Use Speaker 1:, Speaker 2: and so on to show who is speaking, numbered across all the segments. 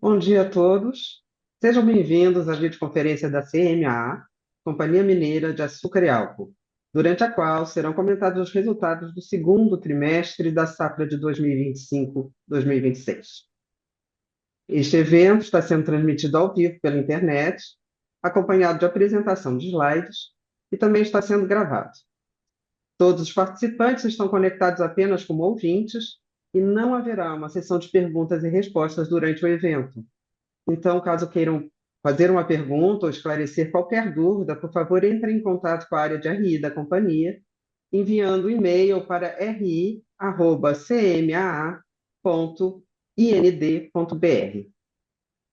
Speaker 1: Bom dia a todos. Sejam bem-vindos à videoconferência da CMAA, Companhia Mineira de Açúcar e Álcool, durante a qual serão comentados os resultados do segundo trimestre da safra de 2025-2026. Este evento está sendo transmitido ao vivo pela internet, acompanhado de apresentação de slides e também está sendo gravado. Todos os participantes estão conectados apenas como ouvintes e não haverá uma sessão de perguntas e respostas durante o evento. Então, caso queiram fazer uma pergunta ou esclarecer qualquer dúvida, por favor, entre em contato com a área de RI da companhia, enviando um e-mail para ri@cmaa.ind.br.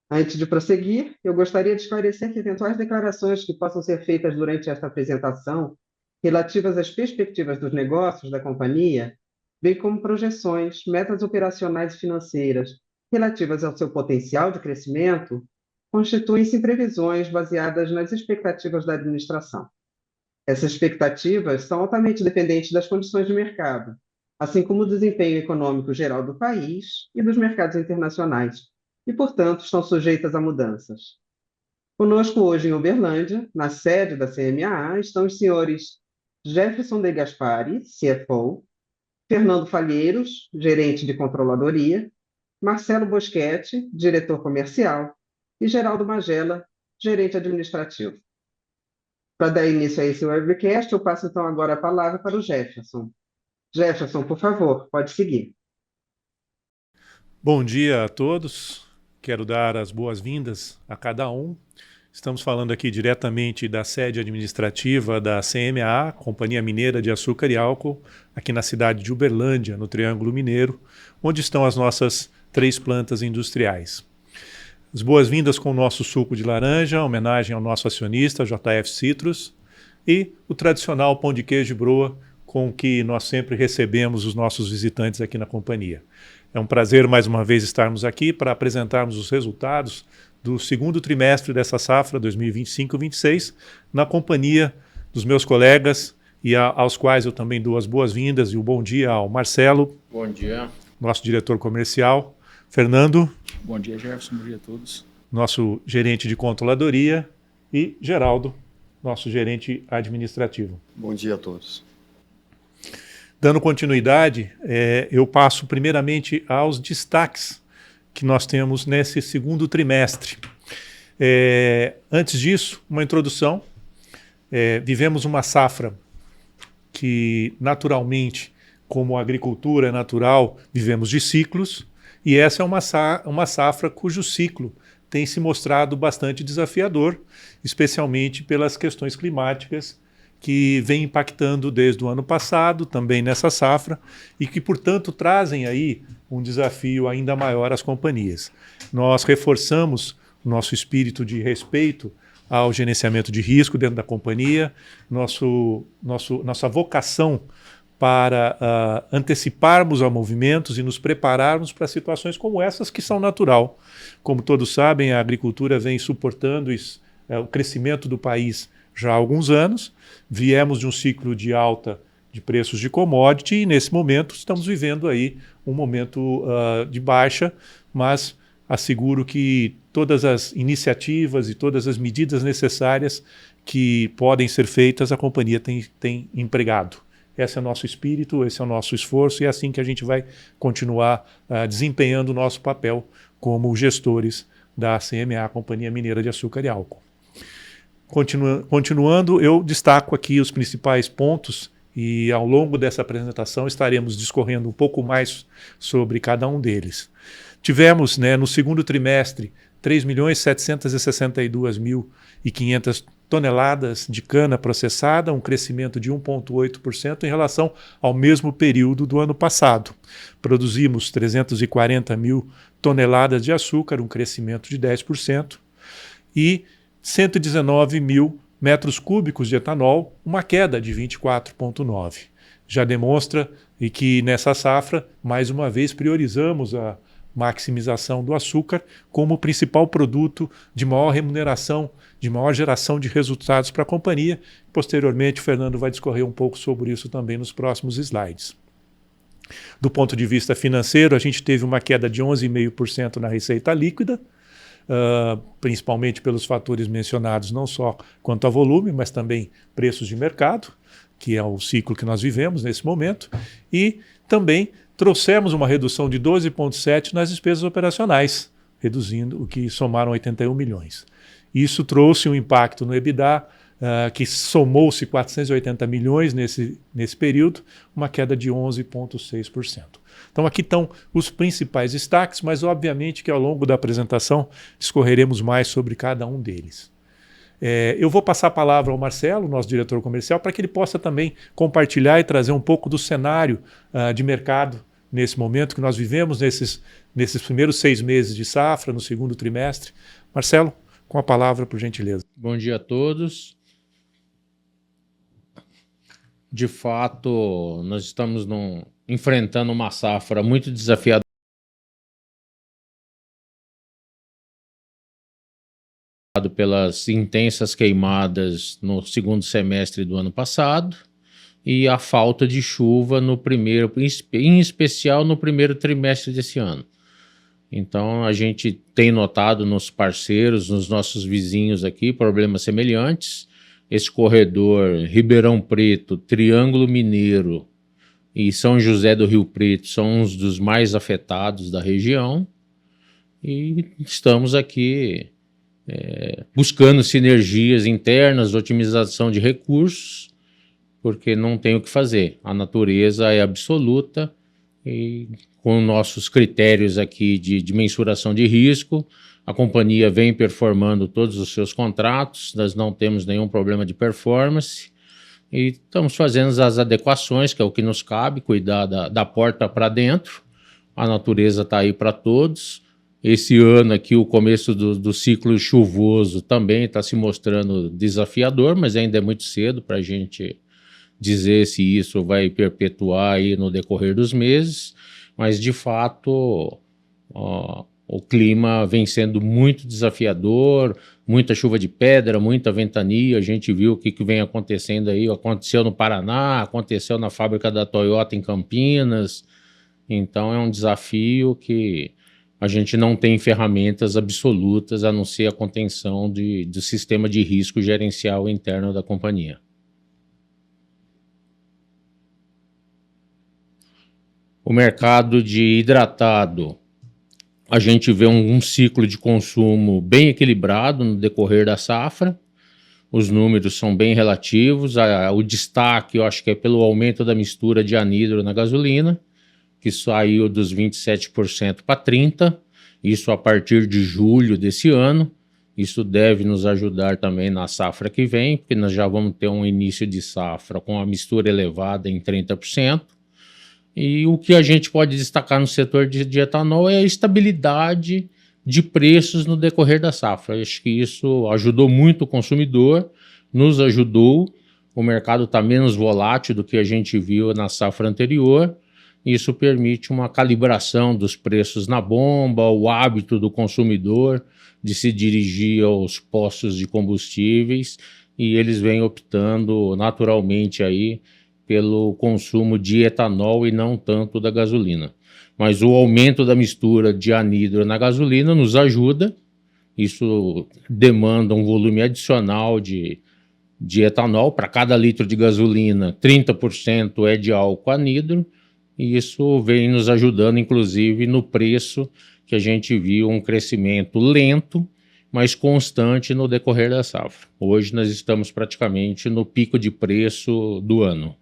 Speaker 1: Antes de prosseguir, eu gostaria de esclarecer que eventuais declarações que possam ser feitas durante esta apresentação, relativas às perspectivas dos negócios da companhia, bem como projeções, metas operacionais e financeiras relativas ao seu potencial de crescimento, constituem-se em previsões baseadas nas expectativas da administração. Essas expectativas são altamente dependentes das condições de mercado, assim como o desempenho econômico geral do país e dos mercados internacionais, e, portanto, estão sujeitas a mudanças. Conosco hoje em Uberlândia, na sede da CMAA, estão os senhores Jefferson de Gaspari, CFO, Fernando Falheiros, gerente de controladoria, Marcelo Boschetti, diretor comercial, e Geraldo Magela, gerente administrativo. Para dar início a esse webcast, eu passo então agora a palavra para o Jefferson. Jefferson, por favor, pode seguir.
Speaker 2: Bom dia a todos. Quero dar as boas-vindas a cada um. Estamos falando aqui diretamente da sede administrativa da CMA, Companhia Mineira de Açúcar e Álcool, aqui na cidade de Uberlândia, no Triângulo Mineiro, onde estão as nossas 3 plantas industriais. As boas-vindas com o nosso suco de laranja, homenagem ao nosso acionista, JF Citrus, e o tradicional pão de queijo de broa, com que nós sempre recebemos os nossos visitantes aqui na companhia. É um prazer mais uma vez estarmos aqui para apresentarmos os resultados do segundo trimestre dessa safra 2025-26 na companhia dos meus colegas e aos quais eu também dou as boas-vindas e o bom dia ao Marcelo.
Speaker 3: Bom dia.
Speaker 2: Nosso diretor comercial, Fernando.
Speaker 4: Bom dia, Jefferson. Bom dia a todos.
Speaker 2: Nosso gerente de controladoria e Geraldo, nosso gerente administrativo.
Speaker 3: Bom dia a todos.
Speaker 2: Dando continuidade, eu passo primeiramente aos destaques que nós temos nesse segundo trimestre. Antes disso, uma introdução. Vivemos uma safra que, naturalmente, como a agricultura é natural, vivemos de ciclos, e essa é uma safra cujo ciclo tem se mostrado bastante desafiador, especialmente pelas questões climáticas que vem impactando desde o ano passado, também nessa safra, e que, portanto, trazem aí um desafio ainda maior às companhias. Nós reforçamos o nosso espírito de respeito ao gerenciamento de risco dentro da companhia, nossa vocação para anteciparmos a movimentos e nos prepararmos para situações como essas que são natural. Como todos sabem, a agricultura vem suportando o crescimento do país já há alguns anos. Viemos de um ciclo de alta de preços de commodity e, nesse momento, estamos vivendo aí um momento de baixa, mas asseguro que todas as iniciativas e todas as medidas necessárias que podem ser feitas, a companhia tem empregado. Esse é o nosso espírito, esse é o nosso esforço e é assim que a gente vai continuar desempenhando o nosso papel como gestores da CMA, Companhia Mineira de Açúcar e Álcool. Continuando, eu destaco aqui os principais pontos e ao longo dessa apresentação estaremos discorrendo um pouco mais sobre cada um deles. Tivemos, no segundo trimestre, 3.762.500 toneladas de cana processada, um crescimento de 1,8% em relação ao mesmo período do ano passado. Produzimos 340 mil toneladas de açúcar, um crescimento de 10%, e 119 mil metros cúbicos de etanol, uma queda de 24,9%. Já demonstra que nessa safra, mais uma vez, priorizamos a maximização do açúcar como o principal produto de maior remuneração, de maior geração de resultados para a companhia. Posteriormente, o Fernando vai discorrer um pouco sobre isso também nos próximos slides. Do ponto de vista financeiro, a gente teve uma queda de 11,5% na receita líquida, principalmente pelos fatores mencionados, não só quanto a volume, mas também preços de mercado, que é o ciclo que nós vivemos nesse momento, e também trouxemos uma redução de 12,7% nas despesas operacionais, reduzindo o que somaram 81 milhões. Isso trouxe um impacto no EBITDA, que somou-se 480 milhões nesse período, uma queda de 11,6%. Então aqui estão os principais destaques, mas obviamente que ao longo da apresentação discorreremos mais sobre cada um deles. Eu vou passar a palavra ao Marcelo, nosso diretor comercial, para que ele possa também compartilhar e trazer um pouco do cenário de mercado nesse momento que nós vivemos, nesses primeiros 6 meses de safra, no segundo trimestre. Marcelo, com a palavra, por gentileza.
Speaker 3: Bom dia a todos. De fato, nós estamos enfrentando uma safra muito desafiadora pelas intensas queimadas no segundo semestre do ano passado e a falta de chuva em especial no primeiro trimestre desse ano. Então a gente tem notado nos parceiros, nos nossos vizinhos aqui, problemas semelhantes. Esse corredor Ribeirão Preto, Triângulo Mineiro e São José do Rio Preto são uns dos mais afetados da região e estamos aqui buscando sinergias internas, otimização de recursos, porque não tem o que fazer. A natureza é absoluta e com nossos critérios aqui de mensuração de risco, a companhia vem performando todos os seus contratos, nós não temos nenhum problema de performance e estamos fazendo as adequações, que é o que nos cabe, cuidar da porta para dentro. A natureza está aí para todos. Esse ano aqui, o começo do ciclo chuvoso também está se mostrando desafiador, mas ainda é muito cedo para a gente dizer se isso vai perpetuar aí no decorrer dos meses. Mas, de fato, o clima vem sendo muito desafiador, muita chuva de pedra, muita ventania. A gente viu o que vem acontecendo aí. Aconteceu no Paraná, aconteceu na fábrica da Toyota em Campinas. Então, é um desafio que a gente não tem ferramentas absolutas a não ser a contenção do sistema de risco gerencial interno da companhia. O mercado de hidratado, a gente vê um ciclo de consumo bem equilibrado no decorrer da safra. Os números são bem relativos. O destaque, eu acho que é pelo aumento da mistura de anidro na gasolina, que saiu dos 27% para 30%, isso a partir de julho desse ano. Isso deve nos ajudar também na safra que vem, porque nós já vamos ter um início de safra com a mistura elevada em 30%. E o que a gente pode destacar no setor de etanol é a estabilidade de preços no decorrer da safra. Acho que isso ajudou muito o consumidor, nos ajudou. O mercado está menos volátil do que a gente viu na safra anterior. Isso permite uma calibração dos preços na bomba, o hábito do consumidor de se dirigir aos postos de combustíveis, e eles vêm optando naturalmente aí pelo consumo de etanol e não tanto da gasolina. Mas o aumento da mistura de anidro na gasolina nos ajuda. Isso demanda um volume adicional de etanol. Para cada litro de gasolina, 30% é de álcool anidro. E isso vem nos ajudando, inclusive, no preço, que a gente viu um crescimento lento, mas constante no decorrer da safra. Hoje nós estamos praticamente no pico de preço do ano.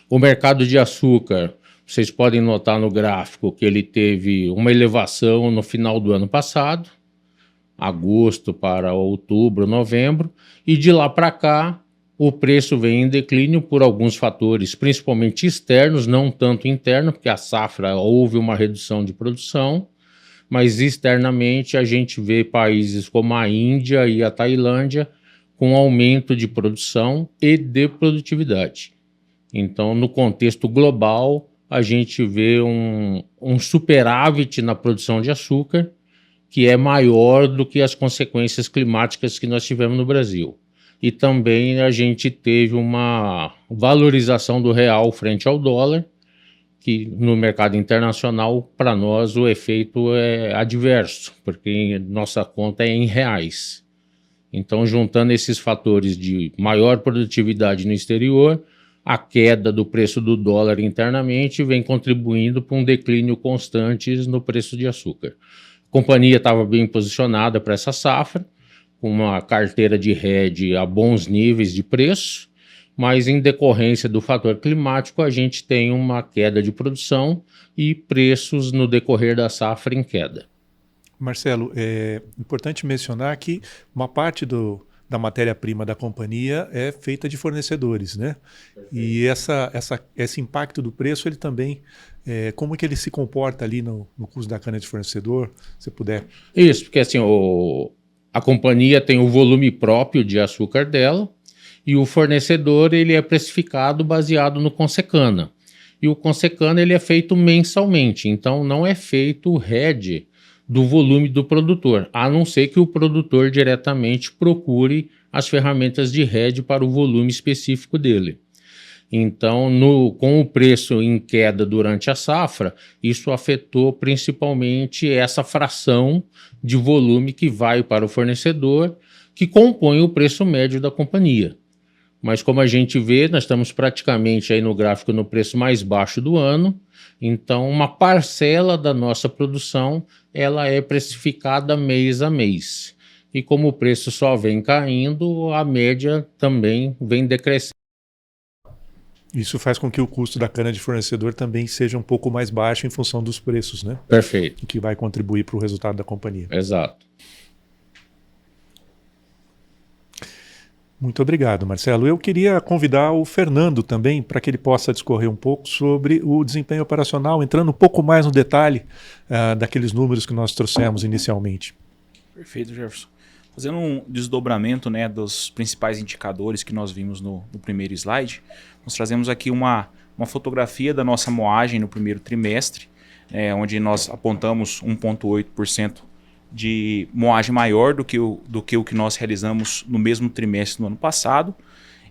Speaker 3: O mercado de açúcar, vocês podem notar no gráfico que ele teve uma elevação no final do ano passado, agosto para outubro, novembro, e de lá para cá o preço vem em declínio por alguns fatores, principalmente externos, não tanto interno, porque a safra houve uma redução de produção, mas externamente a gente vê países como a Índia e a Tailândia com aumento de produção e de produtividade. Então, no contexto global, a gente vê um superávit na produção de açúcar, que é maior do que as consequências climáticas que nós tivemos no Brasil. E também a gente teve uma valorização do real frente ao dólar, que no mercado internacional, para nós, o efeito é adverso, porque nossa conta é em reais. Então, juntando esses fatores de maior produtividade no exterior, a queda do preço do dólar internamente vem contribuindo para um declínio constante no preço de açúcar. A companhia estava bem posicionada para essa safra, com uma carteira de hedge a bons níveis de preço, mas em decorrência do fator climático, a gente tem uma queda de produção e preços no decorrer da safra em queda.
Speaker 2: Marcelo, é importante mencionar que uma parte da matéria-prima da companhia é feita de fornecedores, né? Perfeito. E esse impacto do preço, ele também, como que ele se comporta ali no custo da cana de fornecedor, se puder?
Speaker 3: Isso, porque assim, a companhia tem o volume próprio de açúcar dela, e o fornecedor ele é precificado baseado no Consecana. E o Consecana ele é feito mensalmente, então não é feito o hedge do volume do produtor, a não ser que o produtor diretamente procure as ferramentas de hedge para o volume específico dele. Então, com o preço em queda durante a safra, isso afetou principalmente essa fração de volume que vai para o fornecedor, que compõe o preço médio da companhia. Mas como a gente vê, nós estamos praticamente aí no gráfico no preço mais baixo do ano, então uma parcela da nossa produção ela é precificada mês a mês. E como o preço só vem caindo, a média também vem decrescendo.
Speaker 2: Isso faz com que o custo da cana de fornecedor também seja um pouco mais baixo em função dos preços, né?
Speaker 3: Perfeito.
Speaker 2: O que vai contribuir para o resultado da companhia.
Speaker 3: Exato.
Speaker 2: Muito obrigado, Marcelo. Eu queria convidar o Fernando também para que ele possa discorrer um pouco sobre o desempenho operacional, entrando um pouco mais no detalhe daqueles números que nós trouxemos inicialmente.
Speaker 4: Perfeito, Jefferson. Fazendo um desdobramento, né, dos principais indicadores que nós vimos no primeiro slide, nós trazemos aqui uma fotografia da nossa moagem no primeiro trimestre, onde nós apontamos 1,8% de moagem maior do que o que nós realizamos no mesmo trimestre do ano passado.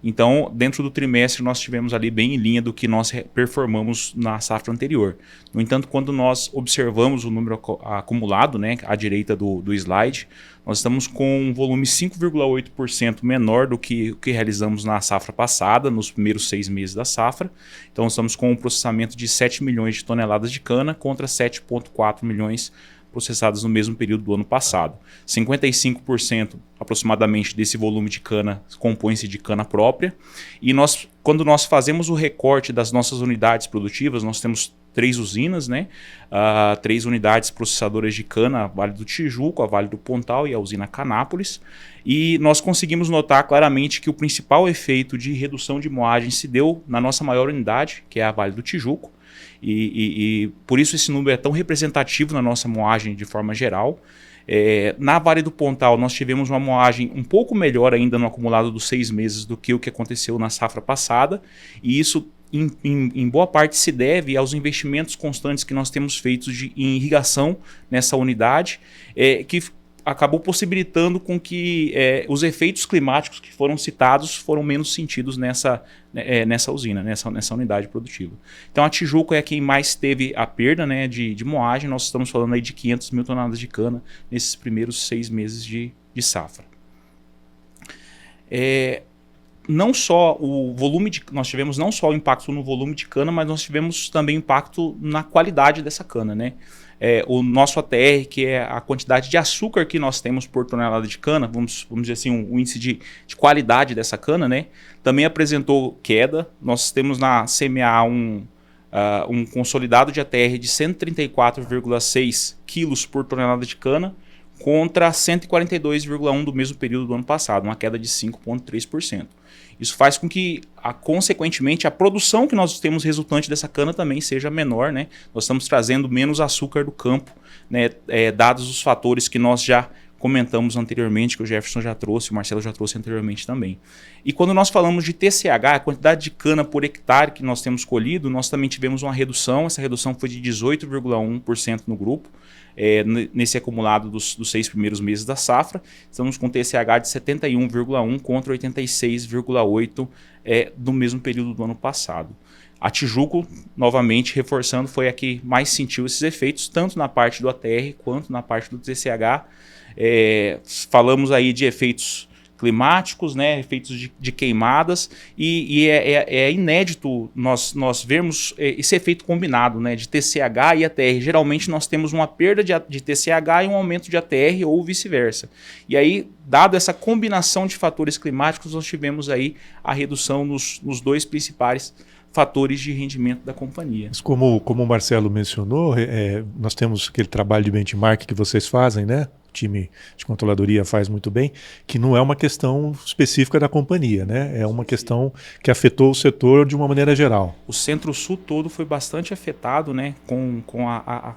Speaker 4: Então, dentro do trimestre, nós tivemos ali bem em linha do que nós performamos na safra anterior. No entanto, quando nós observamos o número acumulado, né, à direita do slide, nós estamos com um volume 5,8% menor do que o que realizamos na safra passada, nos primeiros 6 meses da safra. Então, estamos com um processamento de 7 milhões de toneladas de cana contra 7,4 milhões processadas no mesmo período do ano passado. 55% aproximadamente desse volume de cana compõe-se de cana própria. E quando nós fazemos o recorte das nossas unidades produtivas, nós temos 3 usinas, né? 3 unidades processadoras de cana, a Vale do Tijuco, a Vale do Pontal e a usina Canápolis. E nós conseguimos notar claramente que o principal efeito de redução de moagem se deu na nossa maior unidade, que é a Vale do Tijuco. E por isso esse número é tão representativo na nossa moagem de forma geral. Na Vale do Pontal nós tivemos uma moagem um pouco melhor ainda no acumulado dos 6 meses do que o que aconteceu na safra passada, e isso em boa parte se deve aos investimentos constantes que nós temos feito em irrigação nessa unidade, que acabou possibilitando com que os efeitos climáticos que foram citados foram menos sentidos nessa usina, nessa unidade produtiva. Então a Tijuco é quem mais teve a perda, né, de moagem. Nós estamos falando aí de 500 mil toneladas de cana nesses primeiros 6 meses de safra. Não só o volume nós tivemos não só o impacto no volume de cana, mas nós tivemos também impacto na qualidade dessa cana, né? O nosso ATR, que é a quantidade de açúcar que nós temos por tonelada de cana, vamos dizer assim, um índice de qualidade dessa cana, né? Também apresentou queda. Nós temos na CMA um consolidado de ATR de 134,6 quilos por tonelada de cana, contra 142,1 do mesmo período do ano passado, uma queda de 5,3%. Isso faz com que, consequentemente, a produção que nós temos resultante dessa cana também seja menor, né? Nós estamos trazendo menos açúcar do campo, né? Dados os fatores que nós já comentamos anteriormente, que o Jefferson já trouxe, o Marcelo já trouxe anteriormente também. E quando nós falamos de TCH, a quantidade de cana por hectare que nós temos colhido, nós também tivemos uma redução. Essa redução foi de 18,1% no grupo, nesse acumulado dos 6 primeiros meses da safra. Estamos com TCH de 71,1 contra 86,8 do mesmo período do ano passado. A Tijuco, novamente reforçando, foi a que mais sentiu esses efeitos, tanto na parte do ATR quanto na parte do TCH. Falamos aí de efeitos climáticos, né, efeitos de queimadas, e é inédito nós vermos esse efeito combinado, né, de TCH e ATR. Geralmente nós temos uma perda de TCH e um aumento de ATR ou vice-versa. E aí, dado essa combinação de fatores climáticos, nós tivemos aí a redução nos dois principais fatores de rendimento da companhia.
Speaker 2: Mas como o Marcelo mencionou, nós temos aquele trabalho de benchmark que vocês fazem, né? O time de controladoria faz muito bem, que não é uma questão específica da companhia, né? É uma questão que afetou o setor de uma maneira geral.
Speaker 4: O Centro-Sul todo foi bastante afetado, né, com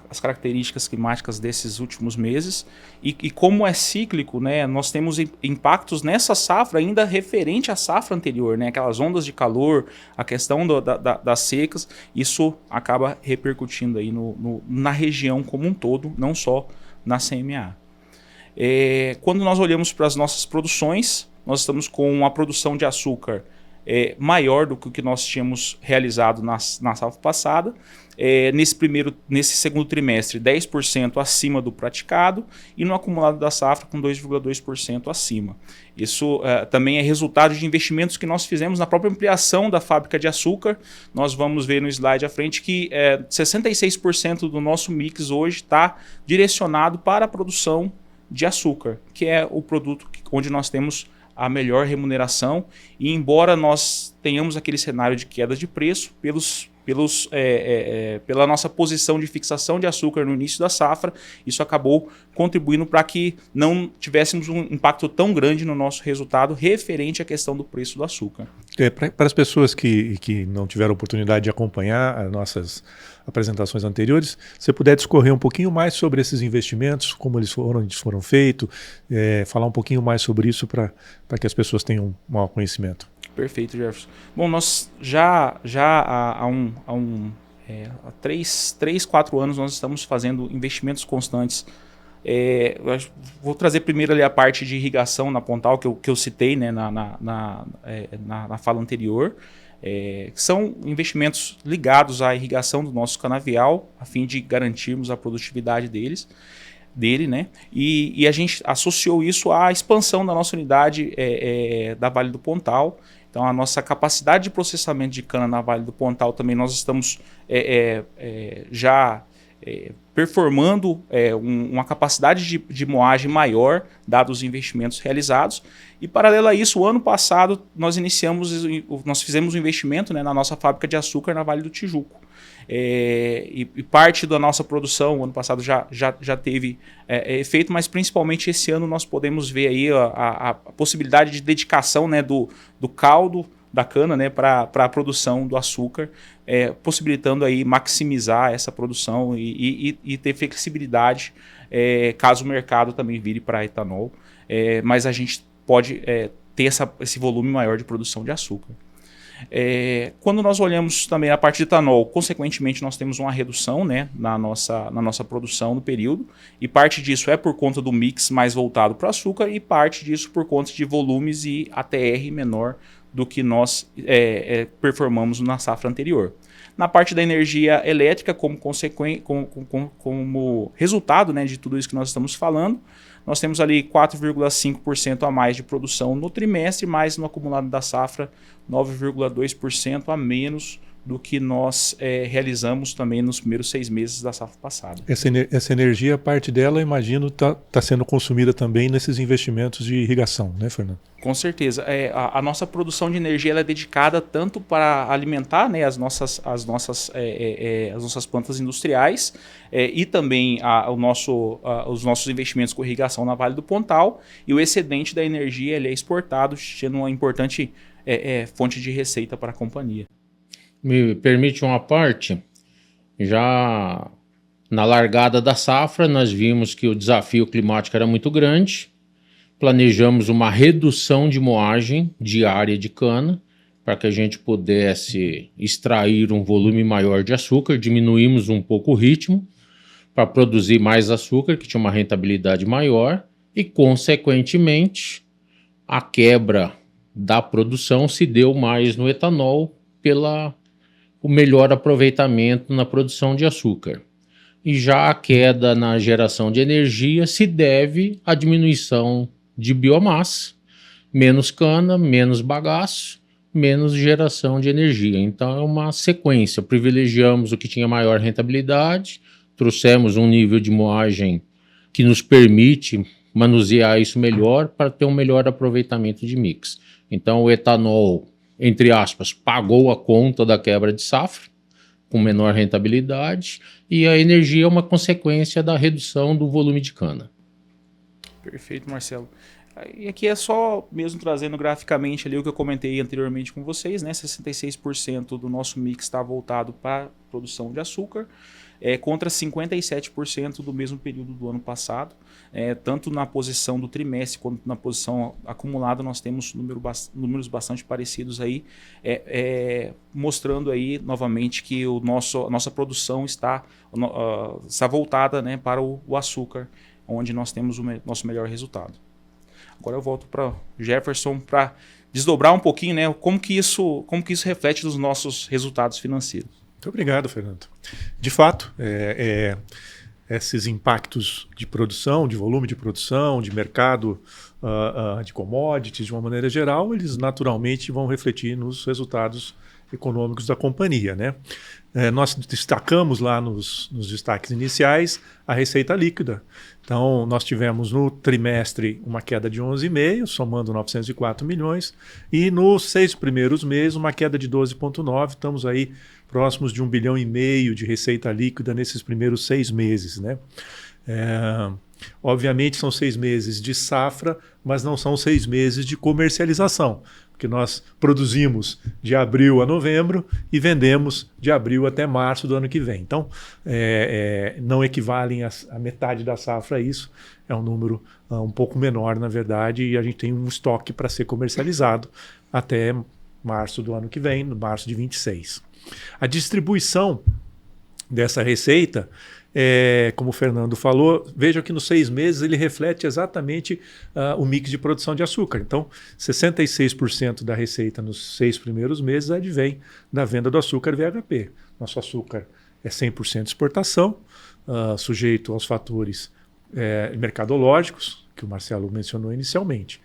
Speaker 4: as características climáticas desses últimos meses, e como é cíclico, né, nós temos impactos nessa safra ainda referente à safra anterior, né, aquelas ondas de calor, a questão das secas, isso acaba repercutindo aí na região como um todo, não só na CMA. Quando nós olhamos para as nossas produções, nós estamos com uma produção de açúcar maior do que o que nós tínhamos realizado na safra passada. Nesse segundo trimestre, 10% acima do praticado, e no acumulado da safra com 2,2% acima. Isso também é resultado de investimentos que nós fizemos na própria ampliação da fábrica de açúcar. Nós vamos ver no slide à frente que 66% do nosso mix hoje está direcionado para a produção de açúcar, que é o produto onde nós temos a melhor remuneração, e embora nós tenhamos aquele cenário de queda de preço, pela nossa posição de fixação de açúcar no início da safra, isso acabou contribuindo para que não tivéssemos um impacto tão grande no nosso resultado referente à questão do preço do açúcar.
Speaker 2: Para as pessoas que não tiveram oportunidade de acompanhar as nossas apresentações anteriores, se você puder discorrer um pouquinho mais sobre esses investimentos, como eles foram feitos, falar um pouquinho mais sobre isso para que as pessoas tenham um maior conhecimento.
Speaker 4: Perfeito, Jefferson. Bom, nós já há 4 anos nós estamos fazendo investimentos constantes. Vou trazer primeiro ali a parte de irrigação na Pontal, que eu citei, né, na fala anterior. São investimentos ligados à irrigação do nosso canavial, a fim de garantirmos a produtividade dele, né? E a gente associou isso à expansão da nossa unidade da Vale do Pontal. Então, a nossa capacidade de processamento de cana na Vale do Pontal também nós estamos já performando uma capacidade de moagem maior, dados os investimentos realizados. E, paralelo a isso, o ano passado nós fizemos um investimento, né, na nossa fábrica de açúcar na Vale do Tijuco. E parte da nossa produção, o ano passado já teve efeito, mas principalmente esse ano nós podemos ver aí a possibilidade de dedicação, né, do caldo da cana, né, para a produção do açúcar, possibilitando aí maximizar essa produção e ter flexibilidade caso o mercado também vire para etanol, mas a gente pode ter esse volume maior de produção de açúcar. Quando nós olhamos também a parte de etanol, consequentemente nós temos uma redução, né, na nossa produção no período, e parte disso é por conta do mix mais voltado para o açúcar, e parte disso por conta de volumes e ATR menor do que nós performamos na safra anterior. Na parte da energia elétrica, como resultado, né, de tudo isso que nós estamos falando, nós temos ali 4,5% a mais de produção no trimestre, mas no acumulado da safra 9,2% a menos do que nós realizamos também nos primeiros 6 meses da safra passada.
Speaker 2: Essa energia, parte dela, imagino, está sendo consumida também nesses investimentos de irrigação, né, Fernando?
Speaker 4: Com certeza. A nossa produção de energia ela é dedicada tanto para alimentar, né, as nossas plantas industriais e também os nossos investimentos com irrigação na Vale do Pontal, e o excedente da energia ele é exportado, sendo uma importante fonte de receita para a companhia.
Speaker 3: Me permite uma parte, já na largada da safra nós vimos que o desafio climático era muito grande, planejamos uma redução de moagem diária de cana para que a gente pudesse extrair um volume maior de açúcar, diminuímos um pouco o ritmo para produzir mais açúcar, que tinha uma rentabilidade maior, e consequentemente a quebra da produção se deu mais no etanol o melhor aproveitamento na produção de açúcar. E já a queda na geração de energia se deve à diminuição de biomassa, menos cana, menos bagaço, menos geração de energia. Então é uma sequência. Privilegiamos o que tinha maior rentabilidade, trouxemos um nível de moagem que nos permite manusear isso melhor para ter um melhor aproveitamento de mix. Então o etanol, entre aspas, pagou a conta da quebra de safra, com menor rentabilidade, e a energia é uma consequência da redução do volume de cana.
Speaker 4: Perfeito, Marcelo. E aqui é só mesmo trazendo graficamente ali o que eu comentei anteriormente com vocês, né? 66% do nosso mix está voltado para produção de açúcar, contra 57% do mesmo período do ano passado. Tanto na posição do trimestre quanto na posição acumulada nós temos números bastante parecidos aí, mostrando aí novamente que a nossa produção está voltada, né, para o açúcar, onde nós temos o nosso melhor resultado. Agora eu volto para Jefferson para desdobrar um pouquinho, né, como que isso reflete nos nossos resultados financeiros.
Speaker 2: Muito obrigado, Fernando. De fato, esses impactos de produção, de volume de produção, de mercado, de commodities, de uma maneira geral, eles naturalmente vão refletir nos resultados econômicos da companhia, né? Nós destacamos lá nos destaques iniciais a receita líquida. Então, nós tivemos no trimestre uma queda de 11,5, somando 904 milhões, e nos 6 primeiros meses uma queda de 12,9. Estamos aí próximos de 1,5 bilhão de receita líquida nesses primeiros 6 meses, né? Obviamente são 6 meses de safra, mas não são 6 meses de comercialização, porque nós produzimos de abril a novembro e vendemos de abril até março do ano que vem. Então, não equivalem a metade da safra a isso, é um número um pouco menor, na verdade, e a gente tem um estoque para ser comercializado até março do ano que vem, março de 26. A distribuição dessa receita, como o Fernando falou, veja que nos 6 meses ele reflete exatamente o mix de produção de açúcar. Então, 66% da receita nos 6 primeiros meses advém da venda do açúcar VHP. Nosso açúcar é 100% exportação, sujeito aos fatores mercadológicos, que o Marcelo mencionou inicialmente.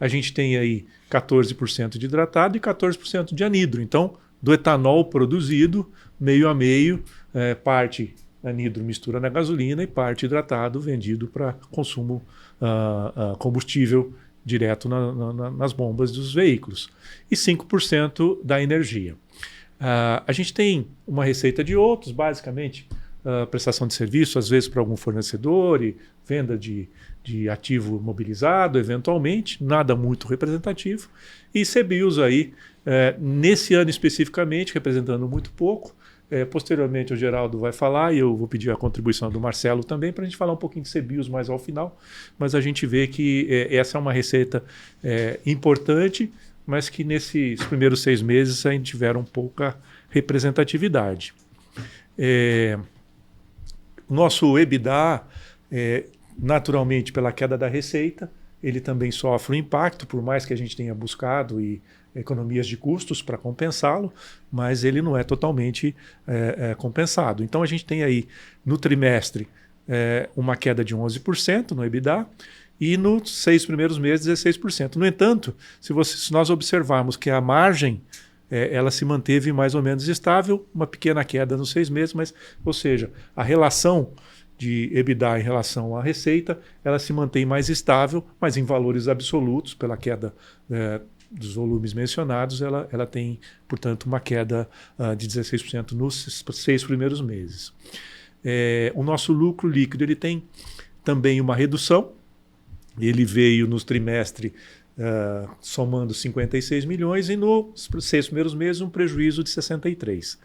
Speaker 2: A gente tem aí 14% de hidratado e 14% de anidro. Então, do etanol produzido, meio a meio, parte anidro mistura na gasolina e parte hidratado vendido para consumo combustível direto nas bombas dos veículos. E 5% da energia. A gente tem uma receita de outros, basicamente, prestação de serviço, às vezes para algum fornecedor e venda de ativo mobilizado, eventualmente, nada muito representativo. E CBIOS aí, nesse ano especificamente, representando muito pouco. Posteriormente o Geraldo vai falar e eu vou pedir a contribuição do Marcelo também para a gente falar um pouquinho de CBIOS mais ao final, mas a gente vê que essa é uma receita importante, mas que nesses primeiros 6 meses a gente tiveram pouca representatividade. O nosso EBITDA, naturalmente pela queda da receita, ele também sofre um impacto, por mais que a gente tenha buscado e economias de custos para compensá-lo, mas ele não é totalmente compensado. Então a gente tem aí no trimestre uma queda de 11% no EBITDA e nos 6 primeiros meses 16%. No entanto, se nós observarmos que a margem ela se manteve mais ou menos estável, uma pequena queda nos 6 meses, mas, ou seja, a relação de EBITDA em relação à receita, ela se mantém mais estável, mas em valores absolutos, pela queda dos volumes mencionados, ela tem, portanto, uma queda de 16% nos 6 primeiros meses. O nosso lucro líquido ele tem também uma redução, ele veio no trimestre somando 56 milhões e nos 6 primeiros meses um prejuízo de 63.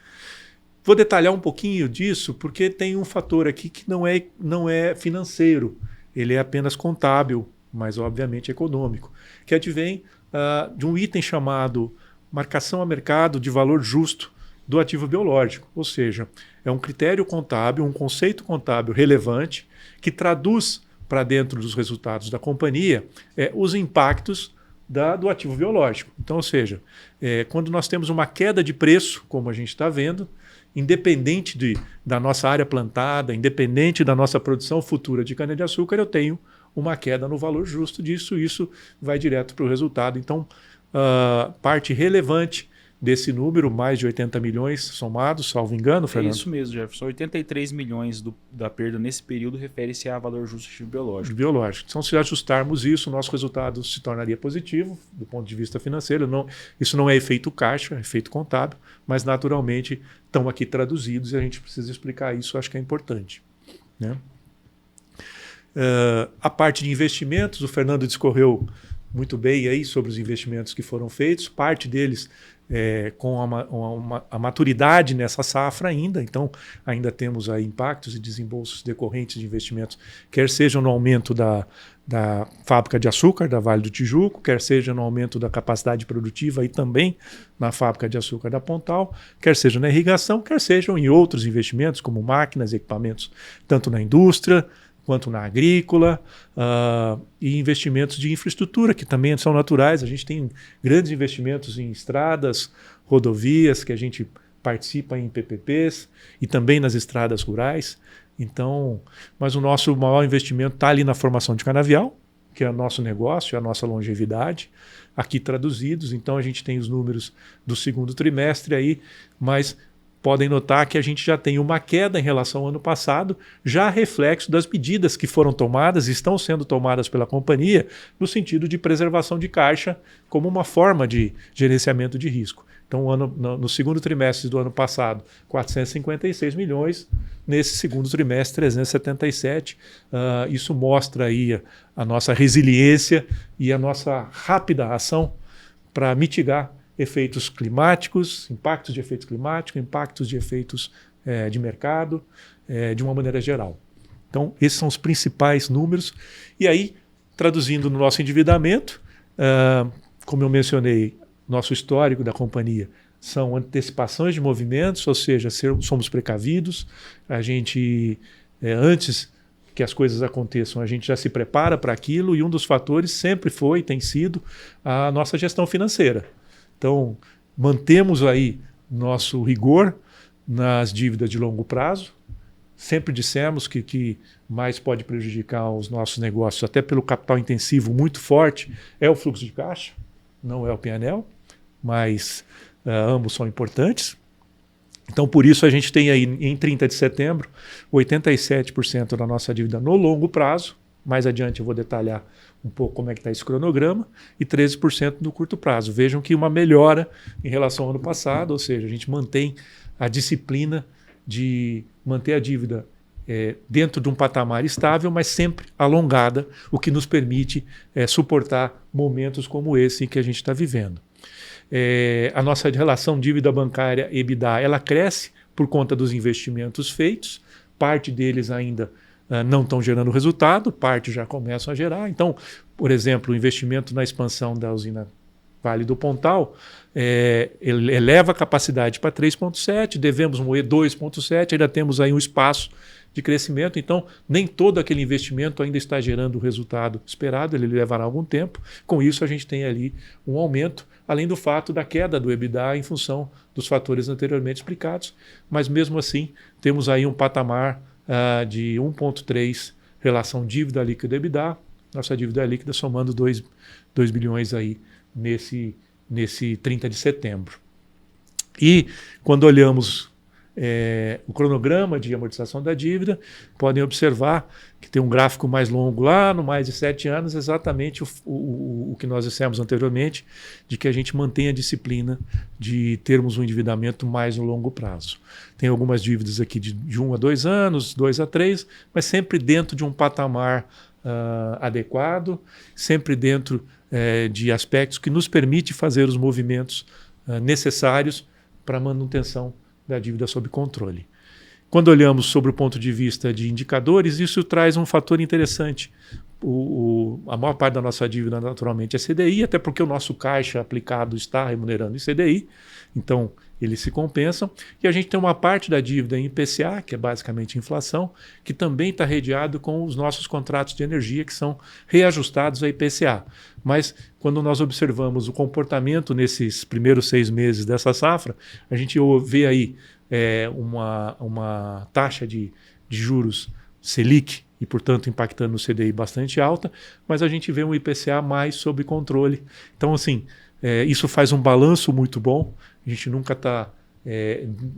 Speaker 2: Vou detalhar um pouquinho disso, porque tem um fator aqui que não é financeiro, ele é apenas contábil, mas obviamente econômico, que advém de um item chamado marcação a mercado de valor justo do ativo biológico. Ou seja, é um critério contábil, um conceito contábil relevante que traduz para dentro dos resultados da companhia os impactos do ativo biológico. Então, ou seja, quando nós temos uma queda de preço, como a gente está vendo, independente da nossa área plantada, independente da nossa produção futura de cana-de-açúcar, eu tenho uma queda no valor justo disso, isso vai direto para o resultado. Então, parte relevante desse número, mais de 80 milhões somados, salvo engano, Fernando?
Speaker 4: É isso mesmo, Jefferson. 83 milhões da perda nesse período refere-se a valor justo de biológico.
Speaker 2: Biológico. Então, se ajustarmos isso, o nosso resultado se tornaria positivo do ponto de vista financeiro. Isso não é efeito caixa, é efeito contábil, mas naturalmente estão aqui traduzidos e a gente precisa explicar isso, acho que é importante, né? A parte de investimentos, o Fernando discorreu muito bem aí sobre os investimentos que foram feitos, parte deles com a maturidade nessa safra ainda, então ainda temos aí impactos e desembolsos decorrentes de investimentos, quer seja no aumento da fábrica de açúcar da Vale do Tijuco, quer seja no aumento da capacidade produtiva e também na fábrica de açúcar da Pontal, quer seja na irrigação, quer sejam em outros investimentos como máquinas e equipamentos, tanto na indústria quanto na agrícola, e investimentos de infraestrutura, que também são naturais. A gente tem grandes investimentos em estradas, rodovias, que a gente participa em PPPs, e também nas estradas rurais. Então, mas o nosso maior investimento está ali na formação de canavial, que é o nosso negócio, é a nossa longevidade, aqui traduzidos. Então, a gente tem os números do segundo trimestre aí, mas podem notar que a gente já tem uma queda em relação ao ano passado, já reflexo das medidas que foram tomadas, estão sendo tomadas pela companhia, no sentido de preservação de caixa, como uma forma de gerenciamento de risco. Então, no segundo trimestre do ano passado, 456 milhões, nesse segundo trimestre, 377. Isso mostra aí a nossa resiliência e a nossa rápida ação para mitigar efeitos climáticos, impactos de efeitos climáticos, impactos de efeitos de mercado, de uma maneira geral. Então, esses são os principais números. E aí, traduzindo no nosso endividamento, como eu mencionei, nosso histórico da companhia são antecipações de movimentos, ou seja, somos precavidos, a gente, antes que as coisas aconteçam, a gente já se prepara para aquilo, e um dos fatores sempre foi e tem sido a nossa gestão financeira. Então, mantemos aí nosso rigor nas dívidas de longo prazo. Sempre dissemos que mais pode prejudicar os nossos negócios, até pelo capital intensivo muito forte, é o fluxo de caixa, não é o P&L, mas ambos são importantes. Então, por isso, a gente tem aí, em 30 de setembro, 87% da nossa dívida no longo prazo. Mais adiante eu vou detalhar um pouco como é que está esse cronograma, e 13% no curto prazo. Vejam que uma melhora em relação ao ano passado, ou seja, a gente mantém a disciplina de manter a dívida dentro de um patamar estável, mas sempre alongada, o que nos permite suportar momentos como esse que a gente está vivendo. A nossa relação dívida bancária EBITDA, ela cresce por conta dos investimentos feitos, parte deles ainda não estão gerando resultado, parte já começam a gerar. Então, por exemplo, o investimento na expansão da usina Vale do Pontal ele eleva a capacidade para 3,7, devemos moer 2,7, ainda temos aí um espaço de crescimento. Então, nem todo aquele investimento ainda está gerando o resultado esperado, ele levará algum tempo. Com isso, a gente tem ali um aumento, além do fato da queda do EBITDA em função dos fatores anteriormente explicados. Mas, mesmo assim, temos aí um patamar de 1,3 relação dívida líquida EBITDA, nossa dívida líquida somando 2 bilhões aí nesse 30 de setembro. E quando olhamos o cronograma de amortização da dívida, podem observar que tem um gráfico mais longo lá, no mais de 7 anos, exatamente o que nós dissemos anteriormente, de que a gente mantém a disciplina de termos um endividamento mais no longo prazo. Tem algumas dívidas aqui de 1 a 2 anos, 2 a 3, mas sempre dentro de um patamar adequado, sempre dentro de aspectos que nos permite fazer os movimentos necessários para a manutenção da dívida sob controle. Quando olhamos sobre o ponto de vista de indicadores, isso traz um fator interessante. a maior parte da nossa dívida naturalmente é CDI, até porque o nosso caixa aplicado está remunerando em CDI, então eles se compensam. E a gente tem uma parte da dívida em IPCA, que é basicamente inflação, que também está redeado com os nossos contratos de energia, que são reajustados a IPCA. Mas quando nós observamos o comportamento nesses primeiros 6 meses dessa safra, a gente vê aí uma taxa de juros Selic, e, portanto, impactando no CDI bastante alta, mas a gente vê um IPCA mais sob controle. Então, assim, isso faz um balanço muito bom. A gente nunca está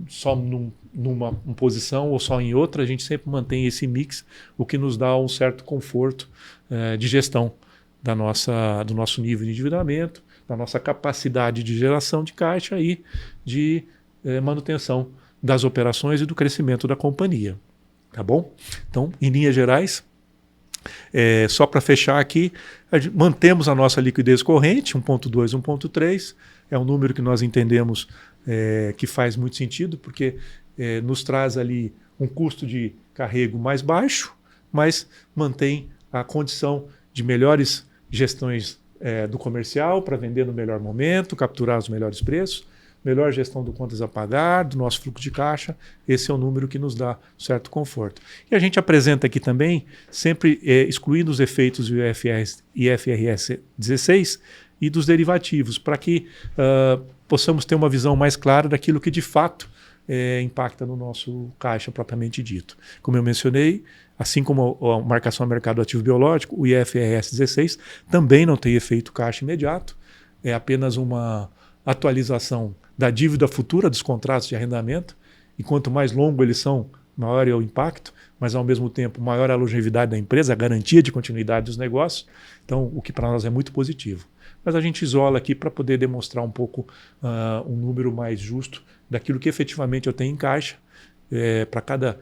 Speaker 2: só numa posição ou só em outra, a gente sempre mantém esse mix, o que nos dá um certo conforto de gestão do nosso nível de endividamento, da nossa capacidade de geração de caixa e de manutenção das operações e do crescimento da companhia. Tá bom? Então, em linhas gerais, só para fechar aqui, mantemos a nossa liquidez corrente, 1,2, 1,3. É um número que nós entendemos que faz muito sentido, porque nos traz ali um custo de carrego mais baixo, mas mantém a condição de melhores gestões do comercial para vender no melhor momento, capturar os melhores preços, melhor gestão do contas a pagar, do nosso fluxo de caixa. Esse é o número que nos dá certo conforto. E a gente apresenta aqui também, sempre excluindo os efeitos do IFRS 16 e dos derivativos, para que possamos ter uma visão mais clara daquilo que de fato impacta no nosso caixa propriamente dito. Como eu mencionei, assim como a marcação a mercado ativo biológico, o IFRS 16 também não tem efeito caixa imediato, é apenas uma atualização da dívida futura dos contratos de arrendamento, e quanto mais longo eles são, maior é o impacto, mas ao mesmo tempo maior é a longevidade da empresa, a garantia de continuidade dos negócios, então o que para nós é muito positivo. Mas a gente isola aqui para poder demonstrar um pouco um número mais justo daquilo que efetivamente eu tenho em caixa. Para cada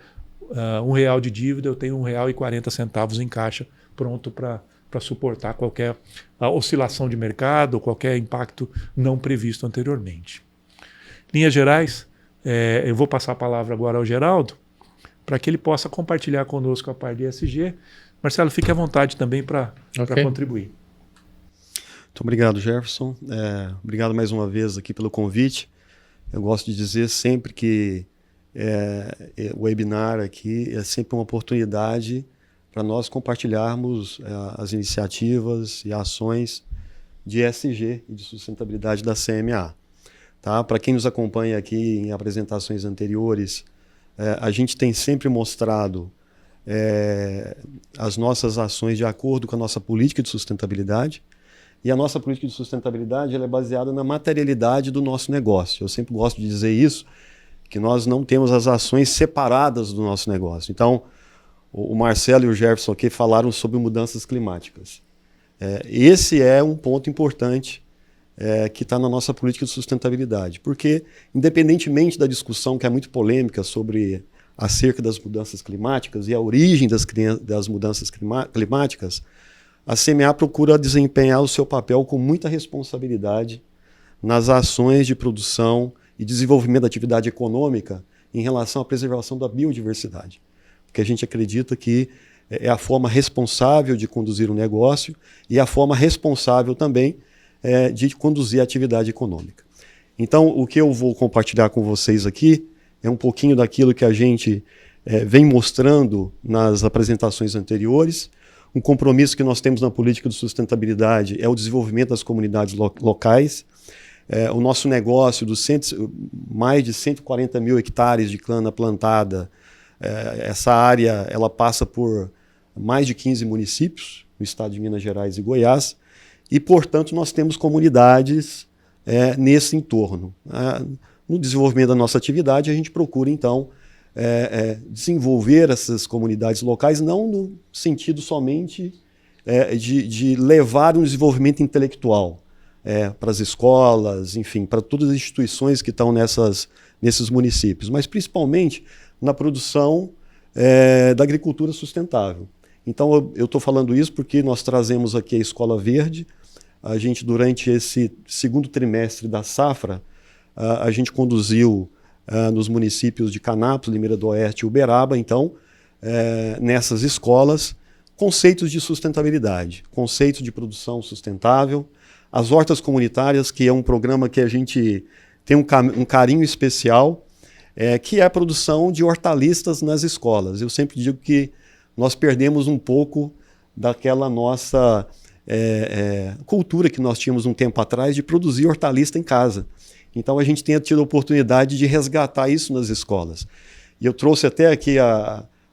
Speaker 2: R$1 de dívida eu tenho R$1,40 em caixa, pronto para suportar qualquer oscilação de mercado ou qualquer impacto não previsto anteriormente. Linhas gerais, eu vou passar a palavra agora ao Geraldo, para que ele possa compartilhar conosco a parte de ESG. Marcelo, fique à vontade também para contribuir.
Speaker 5: Muito obrigado, Jefferson. Obrigado mais uma vez aqui pelo convite. Eu gosto de dizer sempre que o webinar aqui é sempre uma oportunidade para nós compartilharmos as iniciativas e ações de ESG e de sustentabilidade da CMA. Tá? Para quem nos acompanha aqui em apresentações anteriores, a gente tem sempre mostrado as nossas ações de acordo com a nossa política de sustentabilidade, e a nossa política de sustentabilidade ela é baseada na materialidade do nosso negócio. Eu sempre gosto de dizer isso, que nós não temos as ações separadas do nosso negócio. Então, o Marcelo e o Jefferson aqui falaram sobre mudanças climáticas. Esse é um ponto importante que está na nossa política de sustentabilidade, porque, independentemente da discussão que é muito polêmica sobre acerca das mudanças climáticas e a origem das mudanças climáticas, a CMA procura desempenhar o seu papel com muita responsabilidade nas ações de produção e desenvolvimento da atividade econômica em relação à preservação da biodiversidade. Porque a gente acredita que é a forma responsável de conduzir o negócio e a forma responsável também de conduzir a atividade econômica. Então, o que eu vou compartilhar com vocês aqui é um pouquinho daquilo que a gente vem mostrando nas apresentações anteriores. Um compromisso que nós temos na política de sustentabilidade é o desenvolvimento das comunidades locais. O nosso negócio dos mais de 140 mil hectares de cana plantada, essa área ela passa por mais de 15 municípios no estado de Minas Gerais e Goiás, e, portanto, nós temos comunidades nesse entorno. No desenvolvimento da nossa atividade, a gente procura, então, desenvolver essas comunidades locais, não no sentido somente de levar um desenvolvimento intelectual para as escolas, enfim, para todas as instituições que estão nesses municípios, mas principalmente na produção da agricultura sustentável. Então, eu estou falando isso porque nós trazemos aqui a Escola Verde. A gente, durante esse segundo trimestre da safra, a gente conduziu nos municípios de Canápolis, Limeira do Oeste e Uberaba. Então, nessas escolas, conceitos de sustentabilidade, conceito de produção sustentável, as hortas comunitárias, que é um programa que a gente tem um carinho especial, que é a produção de hortaliças nas escolas. Eu sempre digo que nós perdemos um pouco daquela nossa cultura que nós tínhamos um tempo atrás de produzir hortaliça em casa. Então a gente tem tido a oportunidade de resgatar isso nas escolas. E eu trouxe até aqui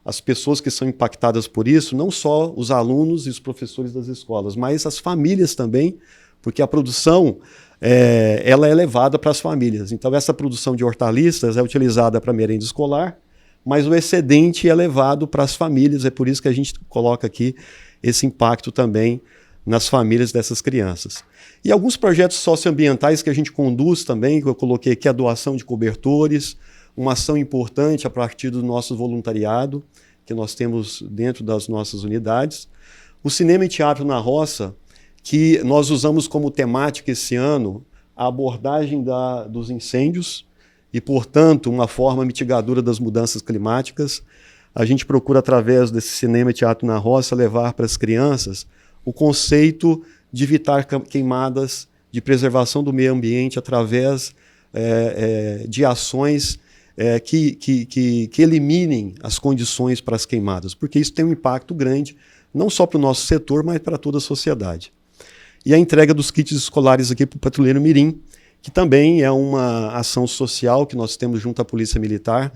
Speaker 5: as pessoas que são impactadas por isso, não só os alunos e os professores das escolas, mas as famílias também, porque a produção ela é levada para as famílias. Então essa produção de hortaliças é utilizada para merenda escolar, mas o excedente é levado para as famílias, é por isso que a gente coloca aqui esse impacto também nas famílias dessas crianças. E alguns projetos socioambientais que a gente conduz também, que eu coloquei aqui, a doação de cobertores, uma ação importante a partir do nosso voluntariado, que nós temos dentro das nossas unidades. O cinema e teatro na roça, que nós usamos como temática esse ano a abordagem dos incêndios e, portanto, uma forma mitigadora das mudanças climáticas. A gente procura, através desse cinema e teatro na roça, levar para as crianças o conceito de evitar queimadas, de preservação do meio ambiente através de ações que eliminem as condições para as queimadas, porque isso tem um impacto grande, não só para o nosso setor, mas para toda a sociedade. E a entrega dos kits escolares aqui para o Patrulheiro Mirim, que também é uma ação social que nós temos junto à Polícia Militar,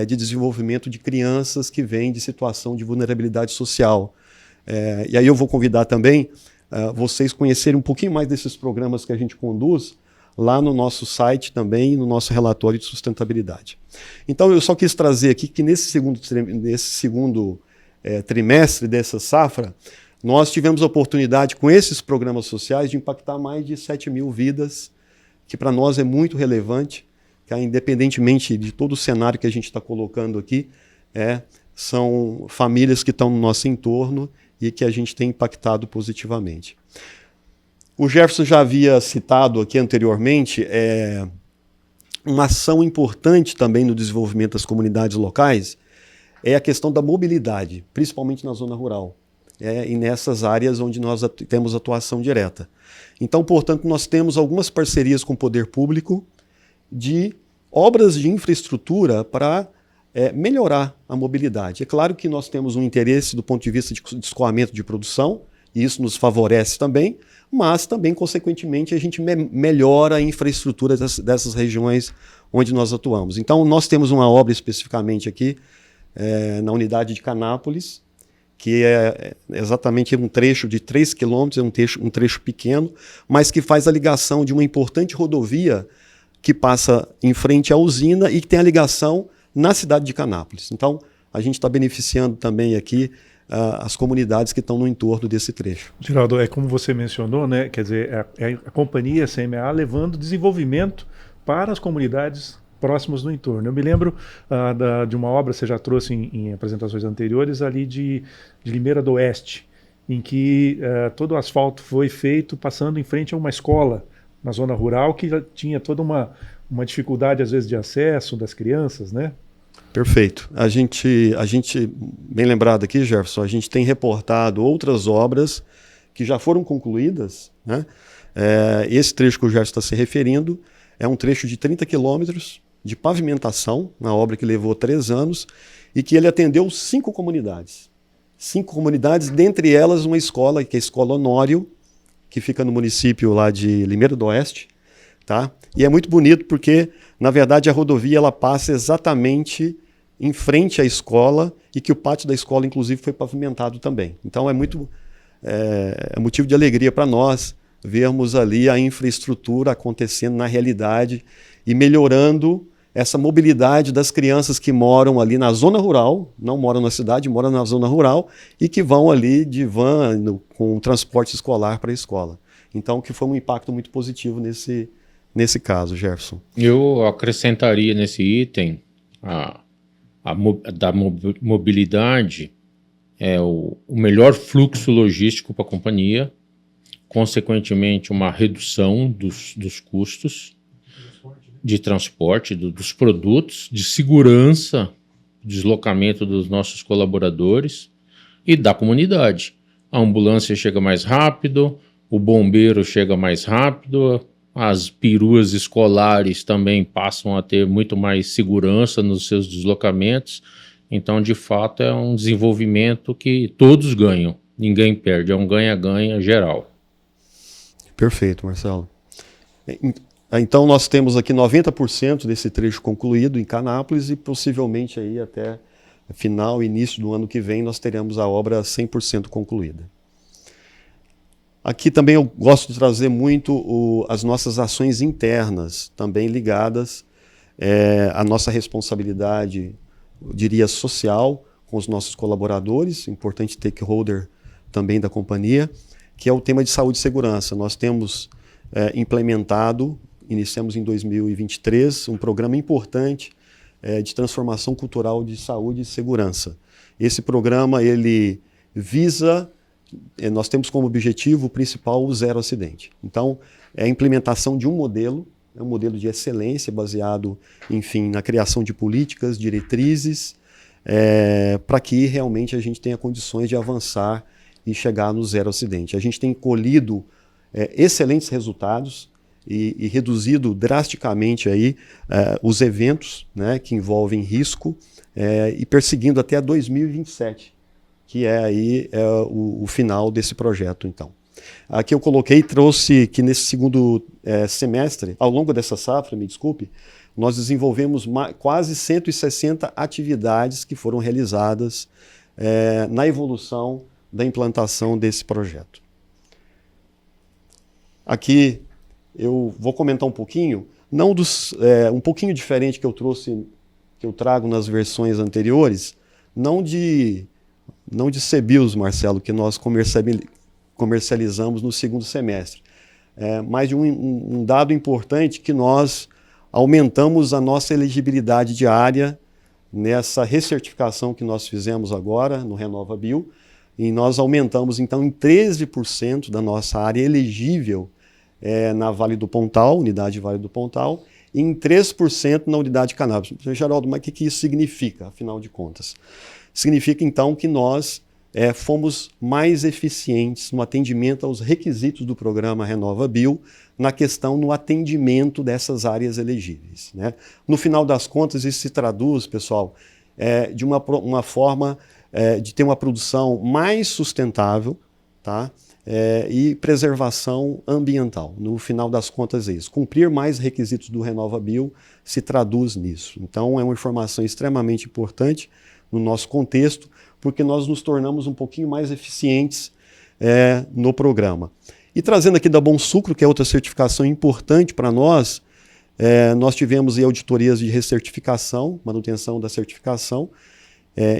Speaker 5: de desenvolvimento de crianças que vêm de situação de vulnerabilidade social. E aí eu vou convidar também vocês conhecerem um pouquinho mais desses programas que a gente conduz lá no nosso site também, no nosso relatório de sustentabilidade. Então eu só quis trazer aqui que nesse segundo trimestre dessa safra, nós tivemos a oportunidade com esses programas sociais de impactar mais de 7.000 vidas, que para nós é muito relevante, que independentemente de todo o cenário que a gente está colocando aqui, são famílias que estão no nosso entorno e que a gente tem impactado positivamente. O Jefferson já havia citado aqui anteriormente uma ação importante também no desenvolvimento das comunidades locais, é a questão da mobilidade, principalmente na zona rural, e nessas áreas onde nós temos atuação direta. Então, portanto, nós temos algumas parcerias com o poder público de obras de infraestrutura para melhorar a mobilidade. É claro que nós temos um interesse do ponto de vista de escoamento de produção, e isso nos favorece também, mas também, consequentemente, a gente melhora a infraestrutura dessas regiões onde nós atuamos. Então, nós temos uma obra especificamente aqui, na unidade de Canápolis, que é exatamente um trecho de 3 quilômetros, um trecho pequeno, mas que faz a ligação de uma importante rodovia que passa em frente à usina e que tem a ligação na cidade de Canápolis. Então, a gente está beneficiando também aqui as comunidades que estão no entorno desse trecho.
Speaker 2: Geraldo, como você mencionou, né? Quer dizer, a companhia CMA levando desenvolvimento para as comunidades próximas do entorno. Eu me lembro de uma obra que você já trouxe em apresentações anteriores, ali de Limeira do Oeste, em que todo o asfalto foi feito passando em frente a uma escola na zona rural, que já tinha toda uma dificuldade, às vezes, de acesso das crianças, né?
Speaker 5: Perfeito. A gente, bem lembrado aqui, Jefferson, a gente tem reportado outras obras que já foram concluídas, né? Esse trecho que o Jefferson está se referindo é um trecho de 30 quilômetros de pavimentação, uma obra que levou 3 anos, e que ele atendeu 5 comunidades. 5 comunidades, dentre elas uma escola, que é a Escola Honório, que fica no município lá de Limeira do Oeste, tá? E é muito bonito porque, na verdade, a rodovia ela passa exatamente em frente à escola e que o pátio da escola, inclusive, foi pavimentado também. Então é motivo de alegria para nós vermos ali a infraestrutura acontecendo na realidade e melhorando essa mobilidade das crianças que moram ali na zona rural, não moram na cidade, moram na zona rural e que vão ali de van com transporte escolar para a escola. Então, que foi um impacto muito positivo nesse caso, Jefferson.
Speaker 3: Eu acrescentaria nesse item da mobilidade, o melhor fluxo logístico para a companhia, consequentemente uma redução dos custos de transporte, dos produtos, de segurança, deslocamento dos nossos colaboradores, e da comunidade. A ambulância chega mais rápido, o bombeiro chega mais rápido, as peruas escolares também passam a ter muito mais segurança nos seus deslocamentos. Então, de fato, é um desenvolvimento que todos ganham, ninguém perde, é um ganha-ganha geral.
Speaker 5: Perfeito, Marcelo. Então, nós temos aqui 90% desse trecho concluído em Canápolis e possivelmente aí até final, início do ano que vem, nós teremos a obra 100% concluída. Aqui também eu gosto de trazer muito as nossas ações internas, também ligadas à nossa responsabilidade, eu diria, social, com os nossos colaboradores, importante stakeholder também da companhia, que é o tema de saúde e segurança. Nós temos implementado, iniciamos em 2023, um programa importante de transformação cultural de saúde e segurança. Esse programa, ele visa, nós temos como objetivo principal o zero acidente. Então, é a implementação de um modelo de excelência baseado, enfim, na criação de políticas, diretrizes, para que realmente a gente tenha condições de avançar e chegar no zero acidente. A gente tem colhido excelentes resultados, e reduzido drasticamente aí, os eventos, né, que envolvem risco e perseguindo até 2027, que é aí o final desse projeto. Então, aqui eu trouxe que nesse segundo semestre, ao longo dessa safra, me desculpe, nós desenvolvemos quase 160 atividades que foram realizadas na evolução da implantação desse projeto. Aqui eu vou comentar um pouquinho, um pouquinho diferente que eu trago nas versões anteriores, não de CBIOS, Marcelo, que nós comercializamos no segundo semestre, mas de um dado importante que nós aumentamos a nossa elegibilidade diária nessa recertificação que nós fizemos agora no RenovaBio, e nós aumentamos então em 13% da nossa área elegível na Vale do Pontal, unidade Vale do Pontal, e em 3% na unidade Canápolis. Geraldo, mas o que isso significa, afinal de contas? Significa, então, que nós fomos mais eficientes no atendimento aos requisitos do programa RenovaBio, no atendimento dessas áreas elegíveis, né? No final das contas, isso se traduz, pessoal, de uma forma de ter uma produção mais sustentável, tá? E preservação ambiental. No final das contas é isso. Cumprir mais requisitos do RenovaBio se traduz nisso. Então é uma informação extremamente importante no nosso contexto, porque nós nos tornamos um pouquinho mais eficientes no programa. E trazendo aqui da Bom Sucro, que é outra certificação importante para nós, nós tivemos aí auditorias de recertificação, manutenção da certificação,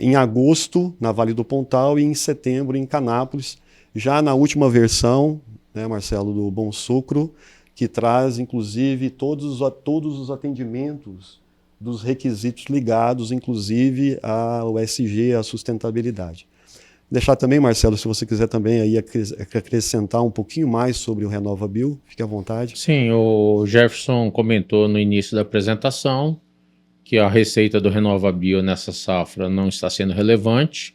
Speaker 5: em agosto na Vale do Pontal e em setembro em Canápolis, já na última versão, né, Marcelo, do Bom Sucro, que traz, inclusive, todos os atendimentos dos requisitos ligados, inclusive, ao ESG, à sustentabilidade. Deixar também, Marcelo, se você quiser também aí acrescentar um pouquinho mais sobre o RenovaBio, fique à vontade.
Speaker 3: Sim, o Jefferson comentou no início da apresentação que a receita do RenovaBio nessa safra não está sendo relevante.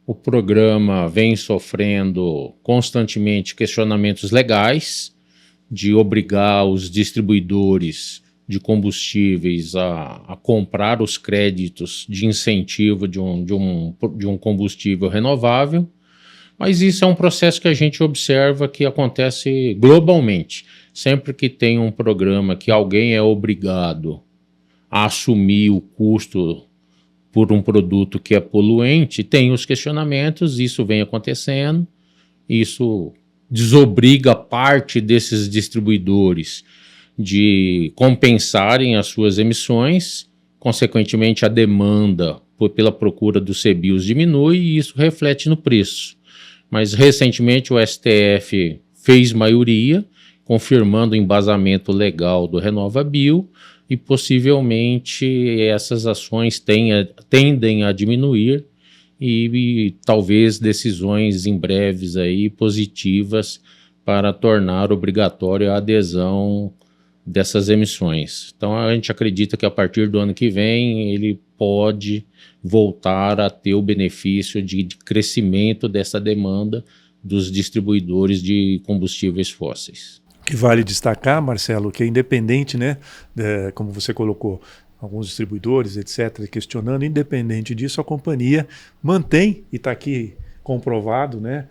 Speaker 3: O programa vem sofrendo constantemente questionamentos legais de obrigar os distribuidores de combustíveis a comprar os créditos de incentivo de um combustível renovável, mas isso é um processo que a gente observa que acontece globalmente. Sempre que tem um programa que alguém é obrigado a assumir o custo por um produto que é poluente, tem os questionamentos, isso vem acontecendo, isso desobriga parte desses distribuidores de compensarem as suas emissões, consequentemente a demanda pela procura dos CBIOS diminui e isso reflete no preço. Mas recentemente o STF fez maioria, confirmando o embasamento legal do RenovaBio, e possivelmente essas ações tendem a diminuir e talvez decisões em breves aí positivas para tornar obrigatória a adesão dessas emissões. Então a gente acredita que a partir do ano que vem ele pode voltar a ter o benefício de crescimento dessa demanda dos distribuidores de combustíveis fósseis.
Speaker 2: Que vale destacar, Marcelo, que é independente, né, como você colocou, alguns distribuidores, etc., questionando, independente disso, a companhia mantém, e está aqui comprovado, né,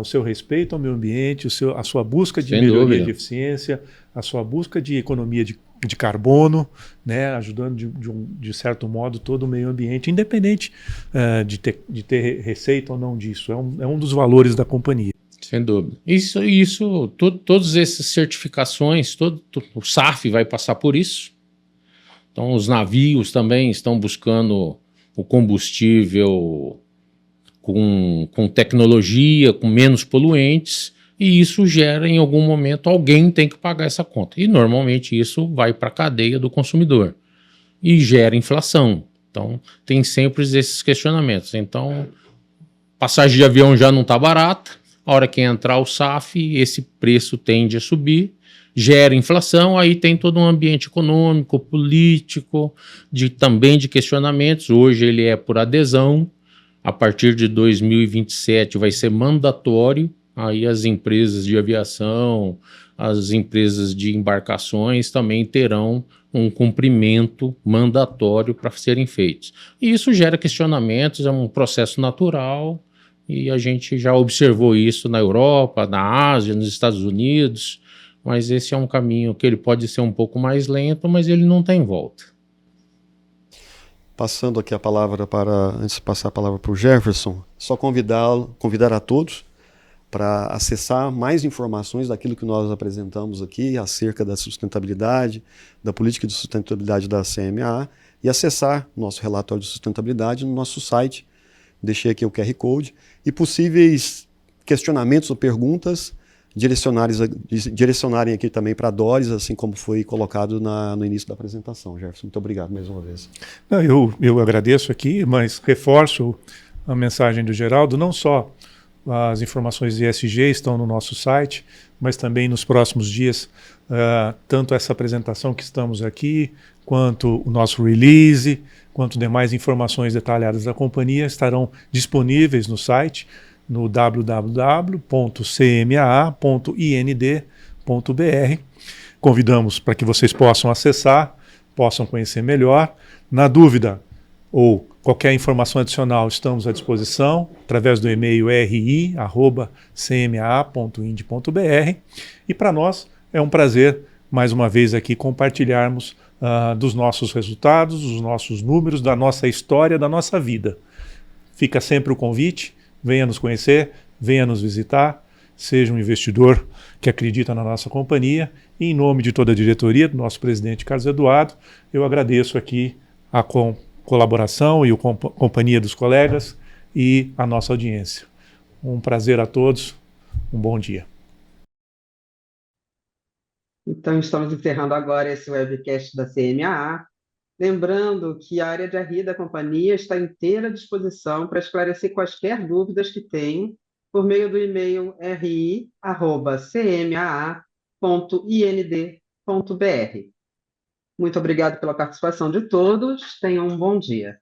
Speaker 2: o seu respeito ao meio ambiente, a sua busca de melhoria de eficiência, a sua busca de economia de carbono, né, ajudando de certo modo todo o meio ambiente, independente de ter receita ou não disso. É um dos valores da companhia.
Speaker 3: Sem dúvida. Todas essas certificações, o SAF vai passar por isso. Então, os navios também estão buscando o combustível com tecnologia, com menos poluentes, e isso gera, em algum momento, alguém tem que pagar essa conta. E, normalmente, isso vai para a cadeia do consumidor e gera inflação. Então, tem sempre esses questionamentos. Então, passagem de avião já não está barata. A hora que entrar o SAF, esse preço tende a subir, gera inflação, aí tem todo um ambiente econômico, político, também de questionamentos. Hoje ele é por adesão, a partir de 2027 vai ser mandatório, aí as empresas de aviação, as empresas de embarcações também terão um cumprimento mandatório para serem feitos. E isso gera questionamentos, é um processo natural, e a gente já observou isso na Europa, na Ásia, nos Estados Unidos, mas esse é um caminho que ele pode ser um pouco mais lento, mas ele não tem volta.
Speaker 5: Passando aqui a palavra antes de passar a palavra para o Jefferson, só convidar a todos para acessar mais informações daquilo que nós apresentamos aqui acerca da sustentabilidade, da política de sustentabilidade da CMA, e acessar nosso relatório de sustentabilidade no nosso site. Deixei aqui o QR Code e possíveis questionamentos ou perguntas direcionarem aqui também para a Doris, assim como foi colocado no início da apresentação. Jefferson, muito obrigado mais uma vez.
Speaker 2: Eu agradeço aqui, mas reforço a mensagem do Geraldo, não só as informações de ESG estão no nosso site, mas também nos próximos dias, tanto essa apresentação que estamos aqui, quanto o nosso release, quanto demais informações detalhadas da companhia estarão disponíveis no site, no www.cmaa.ind.br. Convidamos para que vocês possam acessar, possam conhecer melhor. Na dúvida ou qualquer informação adicional, estamos à disposição através do e-mail ri@cmaa.ind.br. E para nós é um prazer, mais uma vez aqui, compartilharmos dos nossos resultados, dos nossos números, da nossa história, da nossa vida. Fica sempre o convite, venha nos conhecer, venha nos visitar, seja um investidor que acredita na nossa companhia, e em nome de toda a diretoria, do nosso presidente Carlos Eduardo, eu agradeço aqui a colaboração e a companhia dos colegas e a nossa audiência. Um prazer a todos, um bom dia.
Speaker 1: Então, estamos encerrando agora esse webcast da CMAA. Lembrando que a área de RI da companhia está inteira à disposição para esclarecer quaisquer dúvidas que tenham por meio do e-mail ri@cmaa.ind.br. Muito obrigado pela participação de todos. Tenham um bom dia.